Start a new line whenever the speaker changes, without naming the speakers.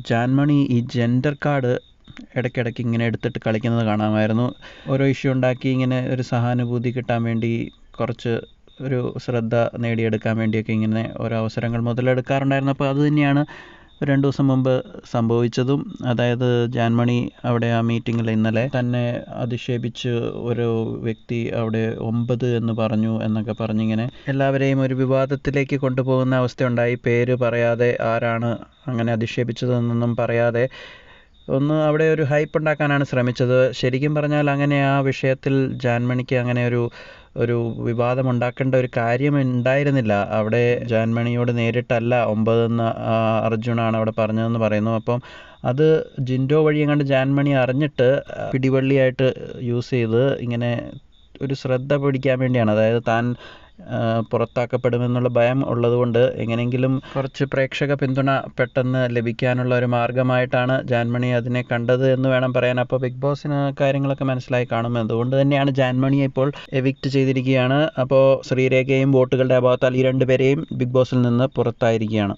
ജാൻമണി ഈ gender card ഇടയ്ക്കിടയ്ക്ക് ഇങ്ങനെ എടുത്തിട്ട് കളിക്കുന്നത് കാണാമായിരുന്നു. ഓരോ ഇഷ്യൂ ഉണ്ടാക്കി ഇങ്ങനെ ഒരു സഹാനുഭൂതി കിട്ടാൻ വേണ്ടി കുറച്ച് ഒരു ശ്രദ്ധ നേടിയെടുക്കാൻ വേണ്ടിയൊക്കെ ഇങ്ങനെ ഓരോ അവസരങ്ങൾ മുതലെടുക്കാറുണ്ടായിരുന്നു. അപ്പോൾ അത് തന്നെയാണ് 2 ദിവസം മുമ്പ് സംഭവിച്ചതും. അതായത് ജാൻമണി അവിടെ ആ മീറ്റിങ്ങിൽ ഇന്നലെ തന്നെ അധിക്ഷേപിച്ച് ഒരു വ്യക്തി അവിടെ 9 എന്ന് പറഞ്ഞു എന്നൊക്കെ പറഞ്ഞിങ്ങനെ എല്ലാവരെയും ഒരു വിവാദത്തിലേക്ക് കൊണ്ടുപോകുന്ന അവസ്ഥയുണ്ടായി. പേര് പറയാതെ ആരാണ് അങ്ങനെ അധിക്ഷേപിച്ചതെന്നൊന്നും പറയാതെ ഒന്ന് അവിടെ ഒരു ഹൈപ്പ് ഉണ്ടാക്കാനാണ് ശ്രമിച്ചത്. ശരിക്കും പറഞ്ഞാൽ അങ്ങനെ ആ വിഷയത്തിൽ ജാൻമണിക്ക് അങ്ങനെ ഒരു വിവാദം ഉണ്ടാക്കേണ്ട ഒരു കാര്യം ഉണ്ടായിരുന്നില്ല. അവിടെ ജാൻമണിയോട് നേരിട്ടല്ല 9 എന്ന് അർജുനാണ് അവിടെ പറഞ്ഞതെന്ന് പറയുന്നു. അപ്പം അത് ജിൻഡോ വഴി എങ്ങാണ്ട് ജാൻമണി അറിഞ്ഞിട്ട് പിടിവള്ളിയായിട്ട് യൂസ് ചെയ്ത് ഇങ്ങനെ ഒരു ശ്രദ്ധ പിടിക്കാൻ വേണ്ടിയാണ്. അതായത് താൻ പുറത്താക്കപ്പെടുമെന്നുള്ള ഭയം ഉള്ളതുകൊണ്ട് എങ്ങനെയെങ്കിലും കുറച്ച് പ്രേക്ഷക പിന്തുണ പെട്ടെന്ന് ലഭിക്കാനുള്ള ഒരു മാർഗമായിട്ടാണ് ജാൻമണി അതിനെ കണ്ടത് എന്ന് വേണം പറയാൻ. അപ്പോൾ ബിഗ് ബോസിന് കാര്യങ്ങളൊക്കെ മനസ്സിലായി കാണും. അതുകൊണ്ട് തന്നെയാണ് ജാൻമണിയെ ഇപ്പോൾ എവിക്റ്റ് ചെയ്തിരിക്കുകയാണ്. അപ്പോൾ ശ്രീരേഖയും വോട്ടുകളുടെ അഭാവത്താൽ ഈ 2 പേരെയും ബിഗ് ബോസിൽ നിന്ന് പുറത്തായിരിക്കുകയാണ്.